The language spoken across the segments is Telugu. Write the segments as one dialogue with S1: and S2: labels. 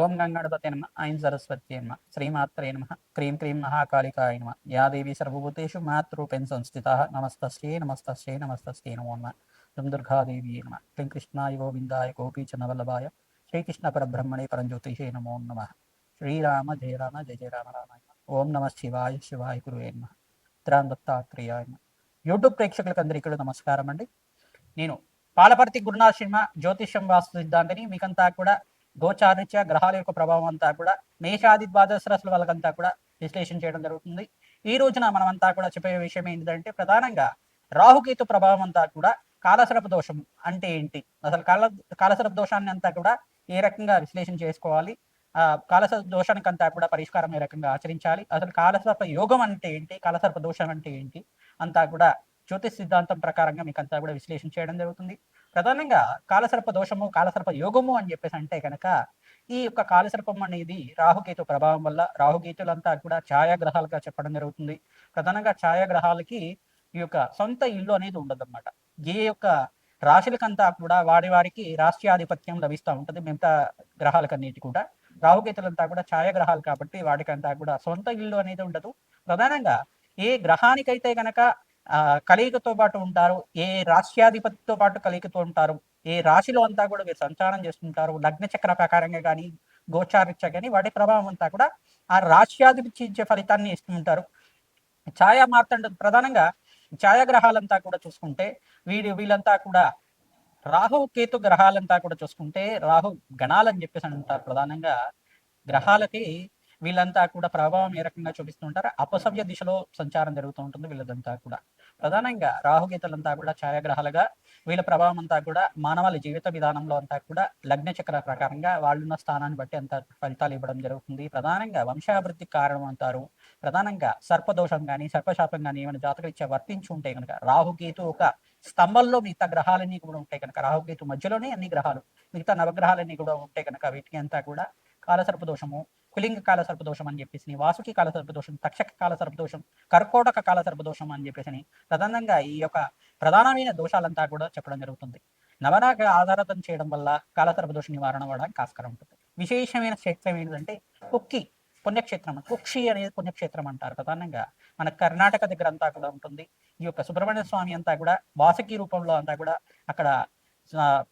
S1: ఓం గంగణపతే నమ ఐం సరస్వత్యై నమ శ్రీమాత్రే నమ క్రీం క్రీం మహాకాళికాయ నమ యా దేవి సర్వభూతేషు మాతృరూపేణ సంస్థితా నమస్తస్యై నమస్తస్యై నమస్తస్యై నమో నమ దుం దుర్గాదేవి నమ క్లీం కృష్ణాయ గోవిందాయ గోపీచనవల్లభాయ శ్రీకృష్ణ పరబ్రహ్మణే పరంజ్యోతిషే నమో నమ శ్రీరామ జయ రామ జయ జయ రామ రామాయ ఓం నమ శివాయ శివాయ గురువే నమ త్రాం దత్తాత్రేయాయ నమ. యూట్యూబ్ ప్రేక్షకులకు అందరికీ నమస్కారం అండి. నేను పాలపర్తి గురునాథ్ శర్మ జ్యోతిష్యం వాస్తు సిద్ధాంతిని. మీకంతా కూడా గోచారిత్య గ్రహాల యొక్క ప్రభావం అంతా కూడా మేషాది ద్వాదశ రాశుల వాళ్ళకంతా కూడా విశ్లేషణ చేయడం జరుగుతుంది. ఈ రోజున మనమంతా కూడా చెప్పే విషయం ఏంటంటే ప్రధానంగా రాహుకేతు ప్రభావం అంతా కూడా కాలసర్ప దోషం అంటే ఏంటి, అసలు కాలసర్ప దోషాన్ని అంతా కూడా ఏ రకంగా విశ్లేషణ చేసుకోవాలి, కాలసర్ప దోషానికి అంతా కూడా పరిష్కారం ఏ రకంగా ఆచరించాలి, అసలు కాలసర్ప యోగం అంటే ఏంటి, కాలసర్ప దోషం అంటే ఏంటి అంతా కూడా జ్యోతిష్ సిద్ధాంతం ప్రకారంగా మీకు అంతా కూడా విశ్లేషణ చేయడం జరుగుతుంది. ప్రధానంగా కాలసర్ప దోషము కాలసర్ప యోగము అని చెప్పేసి అంటే కనుక ఈ యొక్క కాలసర్పం అనేది రాహుకేతు ప్రభావం వల్ల, రాహుకేతులంతా కూడా ఛాయాగ్రహాలుగా చెప్పడం జరుగుతుంది. ప్రధానంగా ఛాయాగ్రహాలకి ఈ యొక్క సొంత ఇల్లు అనేది ఉండదన్నమాట. ఏ యొక్క రాశులకంతా కూడా వారికి రాష్ట్రాధిపత్యం లభిస్తూ ఉంటుంది. మిగతా గ్రహాలకన్నిటి కూడా రాహుకేతులంతా కూడా ఛాయాగ్రహాలు కాబట్టి వాటికంతా కూడా సొంత ఇల్లు అనేది ఉండదు. ప్రధానంగా ఏ గ్రహానికైతే గనక కలియికతో పాటు ఉంటారు, ఏ రాష్ట్రాధిపతితో పాటు కలియికతో ఉంటారు, ఏ రాశిలో అంతా కూడా వీరు సంచారం చేస్తుంటారు, లగ్న చక్ర ప్రకారంగా కానీ గోచారిత్య కానీ వాటి ప్రభావం అంతా కూడా ఆ రాష్ట్రాధిపతి ఇచ్చే ఫలితాన్ని ఇస్తుంటారు. ఛాయా మార్తండ ప్రధానంగా ఛాయాగ్రహాలంతా కూడా చూసుకుంటే వీళ్ళంతా కూడా రాహు కేతు గ్రహాలంతా కూడా చూసుకుంటే రాహు గణాలని చెప్పేసి అంటారు. ప్రధానంగా గ్రహాలకి వీళ్ళంతా కూడా ప్రభావం ఏ రకంగా చూపిస్తుంటారు, అపసవ్య దిశలో సంచారం జరుగుతూ ఉంటుంది వీళ్ళదంతా కూడా. ప్రధానంగా రాహుగీతలంతా కూడా ఛాయాగ్రహాలుగా వీళ్ళ ప్రభావం అంతా కూడా మానవాళి జీవిత విధానంలో అంతా కూడా లగ్న చక్ర ప్రకారంగా వాళ్ళున్న స్థానాన్ని బట్టి అంత ఫలితాలు ఇవ్వడం జరుగుతుంది. ప్రధానంగా వంశాభివృద్ధికి కారణం అంటారు. ప్రధానంగా సర్పదోషం కానీ సర్పశాపం కానీ ఏమైనా జాతకరీత్యా వర్తించి ఉంటే కనుక రాహుకేతు ఒక స్తంభంలో మిగతా గ్రహాలన్నీ కూడా ఉంటాయి కనుక, రాహుకేతు మధ్యలోనే అన్ని గ్రహాలు మిగతా నవగ్రహాలన్నీ కూడా ఉంటాయి కనుక వీటికి అంతా కూడా కాలసర్పదోషము, కులింగ కాల సర్పదోషం అని చెప్పేసి, వాసుకి కాల సర్పదోషం, తక్షక కాల సర్పదోషం, కర్కోటక కాల సర్పదోషం అని చెప్పేసి ప్రధానంగా ఈ యొక్క ప్రధానమైన దోషాలంతా కూడా చెప్పడం జరుగుతుంది. నవరాగ ఆధారితం చేయడం వల్ల కాల సర్పదోష నివారణ అవ్వడానికి ఆస్కారం ఉంటుంది. విశేషమైన క్షేత్రం ఏంటంటే కుక్కి పుణ్యక్షేత్రం, కుక్షి అనేది పుణ్యక్షేత్రం అంటారు. ప్రధానంగా మన కర్ణాటక దగ్గర అంతా కూడా ఉంటుంది. ఈ యొక్క సుబ్రహ్మణ్య స్వామి అంతా కూడా వాసుకి రూపంలో అంతా కూడా అక్కడ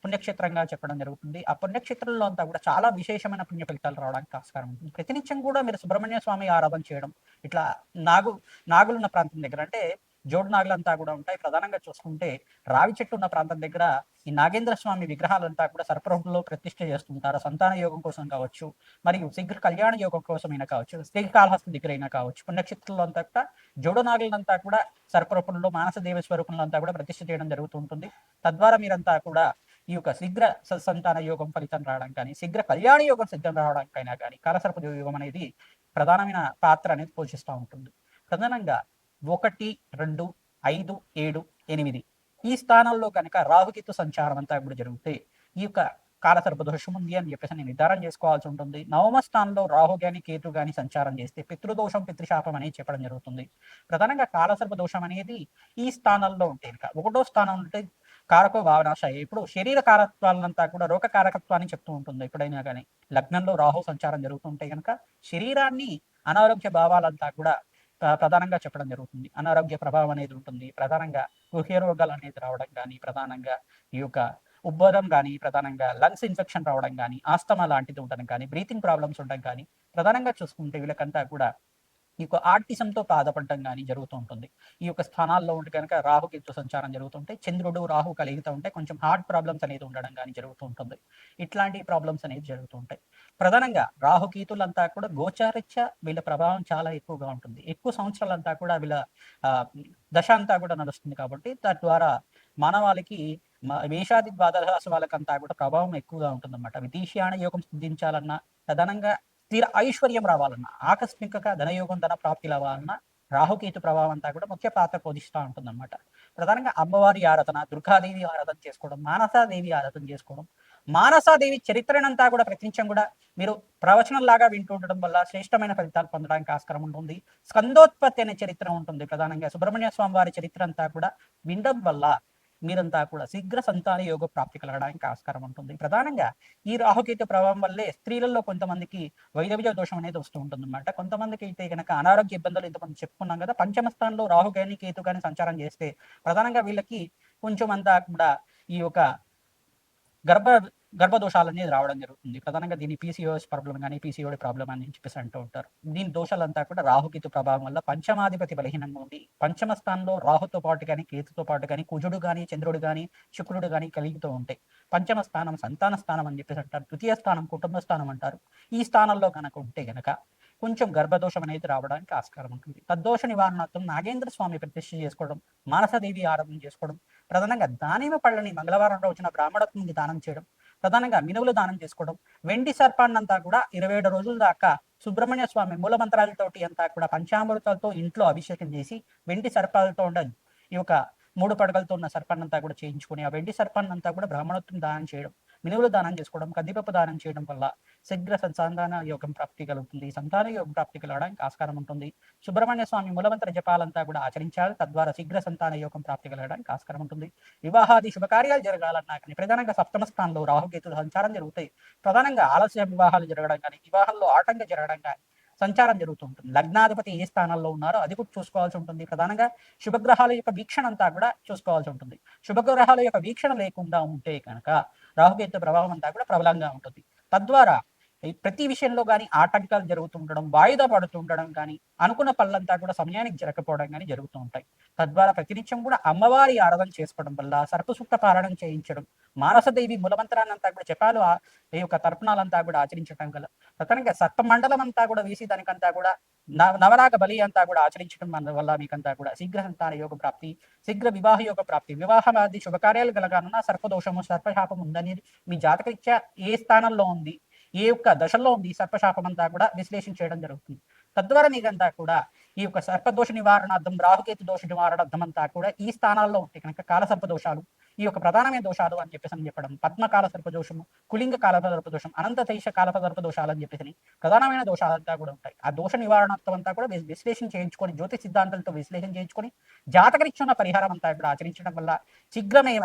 S1: పుణ్యక్షేత్రంగా చెప్పడం జరుగుతుంది. ఆ పుణ్యక్షేత్రంలో అంతా కూడా చాలా విశేషమైన పుణ్య ఫలితాలు రావడానికి ఆస్కారం ఉంటుంది. ప్రతినిత్యం కూడా మీరు సుబ్రహ్మణ్య స్వామి ఆరాధన చేయడం, ఇట్లా నాగులున్న ప్రాంతం దగ్గర అంటే జోడు నాగులంతా కూడా ఉంటాయి. ప్రధానంగా చూసుకుంటే రావి చెట్టు ఉన్న ప్రాంతం దగ్గర ఈ నాగేంద్ర స్వామి విగ్రహాలంతా కూడా సర్పరూపంలో ప్రతిష్ఠ చేస్తుంటారు. సంతాన యోగం కోసం కావచ్చు, మరియు శీఘ్ర కళ్యాణ యోగం కోసమైనా కావచ్చు, శ్రీకాళహస్తి దగ్గర అయినా కావచ్చు, పుణ్యక్షేత్రంలో అంతా కూడా జోడు నాగులంతా కూడా సర్పరూపంలో మానస దేవ స్వరూపంలో అంతా కూడా ప్రతిష్ఠ చేయడం జరుగుతూ ఉంటుంది. తద్వారా మీరంతా కూడా ఈ యొక్క శీఘ్ర సంతాన యోగం ఫలితం రావడం కానీ, శీఘ్ర కళ్యాణ యోగం సిద్ధం రావడానికైనా కానీ కాలసర్ప యోగం అనేది ప్రధానమైన పాత్ర అనేది పోషిస్తూ ఉంటుంది. ప్రధానంగా 1, 2, 5, 7, 8 ఈ స్థానాల్లో కనుక రాహుకేతు సంచారం అంతా కూడా జరిగితే ఈ యొక్క కాలసర్ప దోషం ఉంది అని చెప్పేసి నేను నిర్ధారణ చేసుకోవాల్సి ఉంటుంది. నవమ స్థానంలో రాహు గాని కేతు గాని సంచారం చేస్తే పితృదోషం పితృశాపం అనేది చెప్పడం జరుగుతుంది. ప్రధానంగా కాలసర్ప దోషం అనేది ఈ స్థానాల్లో ఉంటే కనుక 1వ స్థానం ఉంటే కారకో భావనాశయ, ఇప్పుడు శరీర కారకత్వాలంతా కూడా రోగ కారకత్వాన్ని చెప్తూ ఉంటుంది. ఎప్పుడైనా కానీ లగ్నంలో రాహు సంచారం జరుగుతుంటే కనుక శరీరాన్ని అనారోగ్య భావాలంతా కూడా ప్రధానంగా చెప్పడం జరుగుతుంది. అనారోగ్య ప్రభావం అనేది ఉంటుంది. ప్రధానంగా గుహ్య రోగాలు అనేది రావడం కానీ, ప్రధానంగా ఈ యొక్క ఉబ్బరం కానీ, ప్రధానంగా లంగ్స్ ఇన్ఫెక్షన్ రావడం కానీ, ఆస్తమా లాంటిది ఉండడం కానీ, బ్రీతింగ్ ప్రాబ్లమ్స్ ఉండడం కానీ, ప్రధానంగా చూసుకుంటే వీళ్ళకంతా కూడా ఈ యొక్క ఆర్టిజంతో బాధపడడం కానీ జరుగుతూ ఉంటుంది. ఈ యొక్క స్థానాల్లో ఉంటే కనుక రాహుకేతు సంచారం జరుగుతుంటే, చంద్రుడు రాహు కలిగితూ ఉంటే కొంచెం హార్ట్ ప్రాబ్లమ్స్ అనేది ఉండడం కానీ జరుగుతూ ఉంటుంది. ఇట్లాంటి ప్రాబ్లమ్స్ అనేది జరుగుతూ ఉంటాయి. ప్రధానంగా రాహుకేతులంతా కూడా గోచారిత్య వీళ్ళ ప్రభావం చాలా ఎక్కువగా ఉంటుంది. ఎక్కువ సంవత్సరాలంతా కూడా వీళ్ళ దశ అంతా కూడా నడుస్తుంది కాబట్టి తద్వారా మానవాళికి మేషాది ద్వాదశ వాళ్ళకంతా కూడా ప్రభావం ఎక్కువగా ఉంటుందన్నమాట. విదేశీయాన యోగం సిద్ధించాలన్నా, ప్రధానంగా స్థిర ఐశ్వర్యం రావాలన్నా, ఆకస్మికంగా ధనయోగం ధన ప్రాప్తి రావాలన్నా రాహుకేతు ప్రభావం అంతా కూడా ముఖ్య పాత్ర పోషిస్తూ ఉంటుందన్నమాట. ప్రధానంగా అమ్మవారి ఆరాధన, దుర్గాదేవి ఆరాధన చేసుకోవడం, మానసాదేవి ఆరాధన చేసుకోవడం, మానసాదేవి చరిత్రనంతా కూడా ప్రతినిత్యం కూడా మీరు ప్రవచనంలాగా వింటూ ఉండడం వల్ల శ్రేష్టమైన ఫలితాలు పొందడానికి ఆస్కారం ఉంటుంది. స్కందోత్పత్తి అనే చరిత్ర ఉంటుంది. ప్రధానంగా సుబ్రహ్మణ్య స్వామి వారి చరిత్ర అంతా కూడా వినడం వల్ల మీరంతా కూడా శీఘ్ర సంతాన యోగ ప్రాప్తి కలగడానికి ఆస్కారం ఉంటుంది. ప్రధానంగా ఈ రాహుకేతు ప్రభావం వల్లే స్త్రీలలో కొంతమందికి వైదవ్య దోషం అనేది వస్తూ ఉంటుందన్నమాట. కొంతమందికి అయితే గనక అనారోగ్య ఇబ్బందులు ఇంతమంది చెప్పుకున్నాం కదా. పంచమ స్థానంలో రాహు గాని కేతు గాని సంచారం చేస్తే ప్రధానంగా వీళ్ళకి కొంచెం అంతా కూడా ఈ యొక్క గర్భ గర్భదోషాలు అనేది రావడం జరుగుతుంది. ప్రధానంగా దీన్ని పీసీఓఎస్ ప్రాబ్లం కానీ పీసీఓడి ప్రాబ్లం అని చెప్పేసి అంటూ ఉంటారు. దీని దోషాలంతా కూడా రాహుకేతు ప్రభావం వల్ల పంచమాధిపతి బలహీనంగా ఉంది. పంచమ స్థానంలో రాహుతో పాటు కానీ కేతుతో పాటు కానీ కుజుడు కానీ చంద్రుడు కానీ శుక్రుడు కానీ కలుగుతూ ఉంటాయి. పంచమ స్థానం సంతాన స్థానం అని చెప్పేసి అంటారు. ద్వితీయ స్థానం కుటుంబ స్థానం అంటారు. ఈ స్థానంలో కనుక ఉంటే గనక కొంచెం గర్భదోషం అనేది రావడానికి ఆస్కారం ఉంటుంది. తద్దోష నివారణార్థం నాగేంద్ర స్వామి ప్రతిష్ఠ చేసుకోవడం, మానసదేవి ఆరాధన చేసుకోవడం, ప్రధానంగా దానిమ్మ పళ్ళని మంగళవారం రోజున బ్రాహ్మణత్వంకి దానం చేయడం, ప్రధానంగా మినువులు దానం చేసుకోవడం, వెండి సర్పాన్నంతా కూడా 27 రోజుల దాకా సుబ్రహ్మణ్య స్వామి మూల మంత్రాలతోటి అంతా కూడా పంచామృతాలతో ఇంట్లో అభిషేకం చేసి వెండి సర్పాలతో ఉండ ఈ యొక్క 3 పడగలతో ఉన్న సర్పాన్నంతా కూడా చేయించుకొని ఆ వెండి సర్పాన్నంతా కూడా బ్రాహ్మణత్వం దానం చేయడం, మినువులు దానం చేసుకోవడం, కందిపప్పు దానం చేయడం వల్ల శీఘ్ర సంతాన యోగం ప్రాప్తి కలుగుతుంది. సంతాన యోగం ప్రాప్తి కలగడానికి ఆస్కారం ఉంటుంది. సుబ్రహ్మణ్య స్వామి మూలమంత్ర జపాలంతా కూడా ఆచరించాలి. తద్వారా శీఘ్ర సంతాన యోగం ప్రాప్తి కలగడానికి ఆస్కారం ఉంటుంది. వివాహాది శుభకార్యాలు జరగాలన్నా కానీ ప్రధానంగా సప్తమ స్థానంలో రాహుకేతుల సంచారం జరుగుతాయి. ప్రధానంగా ఆలస్య వివాహాలు జరగడం కానీ వివాహంలో ఆటంకం జరగడం కానీ సంచారం జరుగుతూ ఉంటుంది. లగ్నాధిపతి ఏ స్థానంలో ఉన్నారో అది కూడా చూసుకోవాల్సి ఉంటుంది. ప్రధానంగా శుభగ్రహాల యొక్క వీక్షణ అంతా కూడా చూసుకోవాల్సి ఉంటుంది. శుభగ్రహాల యొక్క వీక్షణ లేకుండా ఉంటే కనుక రాహుకేతు ప్రభావం అంతా కూడా ప్రబలంగా ఉంటుంది. తద్వారా ప్రతి విషయంలో కానీ ఆటంకాలు జరుగుతూ ఉండడం, వాయిదా పడుతూ ఉండడం కానీ, అనుకున్న పనులంతా కూడా సమయానికి జరగకపోవడం కానీ జరుగుతూ ఉంటాయి. తద్వారా ప్రతినిత్యం కూడా అమ్మవారి ఆరాధన చేసుకోవడం వల్ల సర్పసూక్త పారాయణం చేయించడం, మానసదేవి మూలమంత్రాన్ని అంతా కూడా జపాలు ఈ యొక్క తర్పణాలంతా కూడా ఆచరించడం గల ప్రధానంగా సర్ప మండలం అంతా కూడా వేసి దానికంతా కూడా నవరాగ బలి అంతా కూడా ఆచరించడం వల్ల మీకంతా కూడా శీఘ్ర సంతాన యోగ ప్రాప్తి, శీఘ్ర వివాహ యోగ ప్రాప్తి, వివాహమాది శుభకార్యాలు కలగాలన్నా సర్పదోషము సర్పశాపం ఉందని మీ జాతకరీత్యా ఏ స్థానంలో ఉంది, ఏ యొక్క దశలో ఉంది సర్పశాపం అంతా కూడా విశ్లేషణ చేయడం జరుగుతుంది. తద్వారా మీకంతా కూడా ఈ యొక్క సర్పదోష నివారణార్థం, రాహుకేతు దోష నివారణార్థం అంతా కూడా ఈ స్థానాల్లో ఉంటే కనుక కాలసర్ప దోషాలు ఈ యొక్క ప్రధానమైన దోషాలు అని చెప్పేసి అని చెప్పడం, పద్మకాల సర్పదోషము, కులింగ కాల సర్పదోషం, అనంత తైష కాల సర్పదోషాలు అని చెప్పేసి ప్రధానమైన దోషాలంతా కూడా ఉంటాయి. ఆ దోష నివారణార్థం అంతా కూడా విశ్లేషణ చేయించుకొని జ్యోతిష సిద్ధాంతాలతో విశ్లేషణ చేయించుకొని జాతకరీత్యా పరిహారం అంతా కూడా ఆచరించడం వల్ల శీఘ్రమే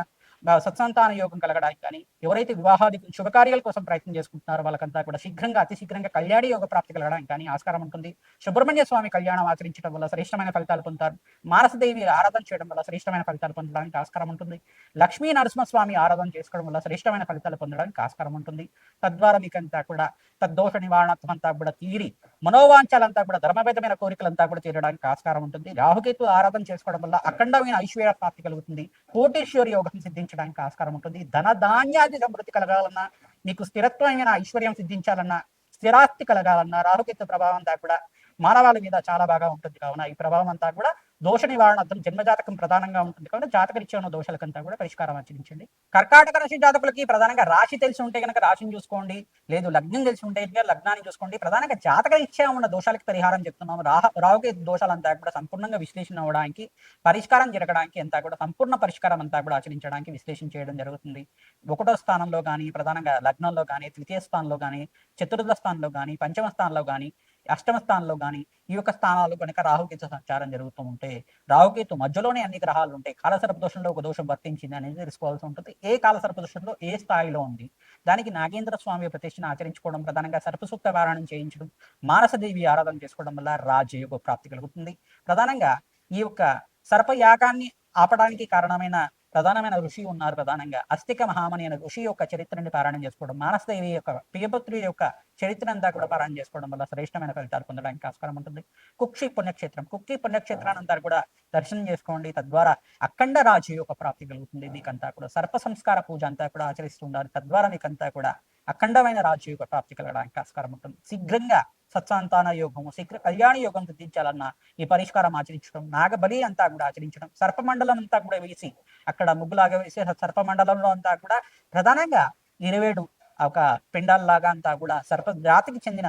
S1: సత్సంతాన యోగం కలగడానికి కానీ, ఎవరైతే వివాహాది శుభకార్యాల కోసం ప్రయత్నం చేసుకుంటున్నారో వాళ్ళకంతా కూడా శీఘ్రంగా అతి శీఘ్రంగా కళ్యాణి యోగ ప్రాప్తి కలగడానికి కానీ ఆస్కారం ఉంటుంది. సుబ్రహ్మణ్య స్వామి కళ్యాణం ఆచరించడం వల్ల శ్రేష్టమైన ఫలితాలు పొందుతారు. మానసదేవి ఆరాధన చేయడం వల్ల శ్రేష్టమైన ఫలితాలు పొందడానికి ఆస్కారం ఉంటుంది. లక్ష్మీ నరసింహస్వామి ఆరాధన చేసుకోవడం వల్ల శ్రేష్టమైన ఫలితాలు పొందడానికి ఆస్కారం ఉంటుంది. తద్వారా మీకంతా కూడా తద్దోష నివారణార్థం అంతా కూడా తీరి మనోవాంఛాలంతా కూడా ధర్మబద్ధమైన కోరికలంతా కూడా తీరడానికి ఆస్కారం ఉంటుంది. రాహుకేతు ఆరాధన చేసుకోవడం వల్ల అఖండమైన ఐశ్వర్య ప్రాప్తి కలుగుతుంది. కోటేశ్వరి యోగం సిద్ధించడానికి ఆస్కారం ఉంటుంది. ధన ధాన్యాది సమృద్ధి కలగాలన్నా, మీకు స్థిరత్వమైన ఐశ్వర్యం సిద్ధించాలన్నా, స్థిరాస్తి కలగాలన్నా రాహుకేతు ప్రభావం అంతా కూడా మానవాళి మీద చాలా బాగా ఉంటుంది. కావున ఈ ప్రభావం అంతా కూడా దోష నివారణార్థం జన్మజాతకం ప్రధానంగా ఉంటుంది. కావున జాతకరీత్యా ఉన్న దోషాలకంతా కూడా పరిష్కారం ఆచరించండి. కర్కాటక రాశి జాతకులకి ప్రధానంగా రాశి తెలిసి ఉంటే కనుక రాశిని చూసుకోండి, లేదు లగ్నం తెలిసి ఉంటే లగ్నాన్ని చూసుకోండి. ప్రధానంగా జాతకరీత్యా ఉన్న దోషాలకి పరిహారం చెప్తున్నాము. రాహుకేతు దోషాలంతా కూడా సంపూర్ణంగా విశ్లేషణ అవ్వడానికి, పరిష్కారం జరగడానికి అంతా కూడా సంపూర్ణ పరిష్కారం అంతా కూడా ఆచరించడానికి విశ్లేషణ చేయడం జరుగుతుంది. 1వ స్థానంలో కానీ, ప్రధానంగా లగ్నంలో కానీ, ద్వితీయ స్థానంలో కానీ, చతుర్థ స్థానంలో కానీ, పంచమ స్థానంలో కానీ, అష్టమ స్థానంలో కానీ ఈ యొక్క స్థానాలు కనుక రాహుకేతు సంచారం జరుగుతూ ఉంటే, రాహుకేతు మధ్యలోనే అన్ని గ్రహాలు ఉంటాయి. కాలసర్ప దోషంలో ఒక దోషం వర్తించింది అనేది తెలుసుకోవాల్సి ఉంటుంది. ఏ కాలసర్ప దోషంలో ఏ స్థాయిలో ఉంది, దానికి నాగేంద్ర స్వామి ప్రతిష్ఠను ఆచరించుకోవడం, ప్రధానంగా సర్పసూక్త పారాయణం చేయించడం, మానసదేవి ఆరాధన చేసుకోవడం వల్ల రాజయోగ ప్రాప్తి కలుగుతుంది. ప్రధానంగా ఈ యొక్క సర్పయాగాన్ని ఆపడానికి కారణమైన ప్రధానమైన ఋషి ఉన్నారు. ప్రధానంగా అస్తిక మహామణి అనే ఋషి యొక్క చరిత్రని పారాయణం చేసుకోవడం, మానసదేవి యొక్క ప్రియపుత్రి యొక్క చరిత్ర అంతా కూడా పారాయణ చేసుకోవడం వల్ల శ్రేష్టమైన ఫలితాలు పొందడానికి ఆస్కారం ఉంటుంది. కుక్షి పుణ్యక్షేత్రాన్ని అంతా కూడా దర్శనం చేసుకోండి. తద్వారా అఖండ రాజు యొక్క ప్రాప్తి కలుగుతుంది. మీకంతా కూడా సర్ప సంస్కార పూజ అంతా కూడా ఆచరిస్తూ ఉండాలి. తద్వారా మీకంతా కూడా అఖండమైన రాజు యొక్క ప్రాప్తి కలగడానికి ఆస్కారం ఉంటుంది. శీఘ్రంగా సత్సంతాన యోగము, శీఘ్ర కళ్యాణ యోగం సిద్ధించాలన్నా ఈ పరిష్కారం ఆచరించడం, నాగబలి అంతా కూడా ఆచరించడం, సర్పమండలం అంతా కూడా వేసి అక్కడ ముగ్గులాగా వేసి సర్పమండలంలో అంతా కూడా ప్రధానంగా 27 ఒక పిండాల్లాగా అంతా కూడా సర్ప జాతికి చెందిన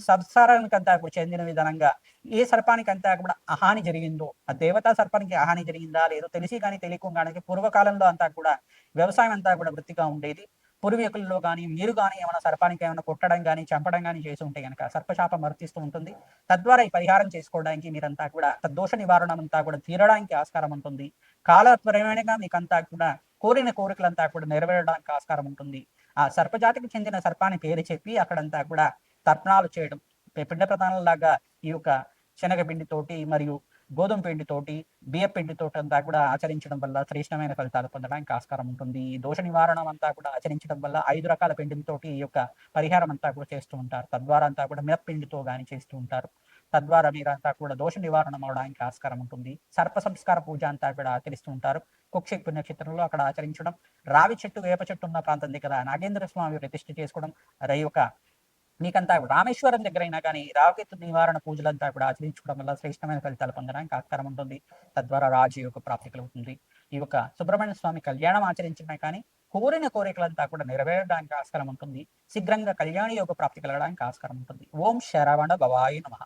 S1: సంసారానికి అంతా కూడా చెందిన విధానంగా ఏ సర్పానికి అంతా కూడా అహాని జరిగిందో, ఆ దేవతా సర్పానికి అహాని జరిగిందా లేదో తెలిసి కానీ తెలియకుండా పూర్వకాలంలో అంతా కూడా వ్యవసాయం అంతా కూడా వృత్తిగా ఉండేది. పూర్వీకుల్లో కానీ మీరు కానీ ఏమైనా సర్పానికి ఏమైనా కొట్టడం కానీ చంపడం కానీ చేసి ఉంటే కనుక సర్పశాపం వర్తిస్తూ ఉంటుంది. తద్వారా ఈ పరిహారం చేసుకోవడానికి మీరంతా కూడా దోష నివారణ అంతా కూడా తీరడానికి ఆస్కారం ఉంటుంది. కాలత్వరమేణగా మీకంతా కూడా కోరిన కోరికలంతా కూడా నెరవేరడానికి ఆస్కారం ఉంటుంది. ఆ సర్పజాతికి చెందిన సర్పాన్ని పేరు చెప్పి అక్కడంతా కూడా తర్పణాలు చేయడం, పిండ ప్రధానంలాగా ఈ యొక్క శనగపిండితోటి మరియు గోధుమ పిండితోటి, బియ్య పిండితోటి అంతా కూడా ఆచరించడం వల్ల శ్రేష్టమైన ఫలితాలు పొందడానికి ఆస్కారం ఉంటుంది. ఈ దోష నివారణ అంతా కూడా ఆచరించడం వల్ల 5 రకాల పిండిలతోటి ఈ యొక్క పరిహారం అంతా కూడా చేస్తూ ఉంటారు. తద్వారా అంతా కూడా మినప్పిండితో గాని చేస్తూ ఉంటారు. తద్వారా మీరంతా కూడా దోష నివారణ అవడానికి ఆస్కారం ఉంటుంది. సర్ప సంస్కార పూజ అంతా కూడా ఆచరిస్తూ ఉంటారు. కుక్షి పుణ్యక్షేత్రంలో అక్కడ ఆచరించడం, రావి చెట్టు, వేప చెట్టు ఉన్న ప్రాంతం దగ్గర నాగేంద్ర స్వామి ప్రతిష్ఠ చేసుకోవడం, యొక్క మీకంతా రామేశ్వరం దగ్గరైనా కానీ రావకేతు నివారణ పూజలంతా కూడా ఆచరించుకోవడం వల్ల శ్రేష్టమైన ఫలితాలు పొందడానికి ఆస్కారం ఉంటుంది. తద్వారా రాజయోగ ప్రాప్తి కలుగుతుంది. ఈ యొక్క సుబ్రహ్మణ్య స్వామి కళ్యాణం ఆచరించినా కానీ కోరిన కోరికలంతా కూడా నెరవేరడానికి ఆస్కారం ఉంటుంది. శీఘ్రంగా కళ్యాణ యోగ ప్రాప్తి కలగడానికి ఆస్కారం ఉంటుంది. ఓం శరవణ భవాయ నమః.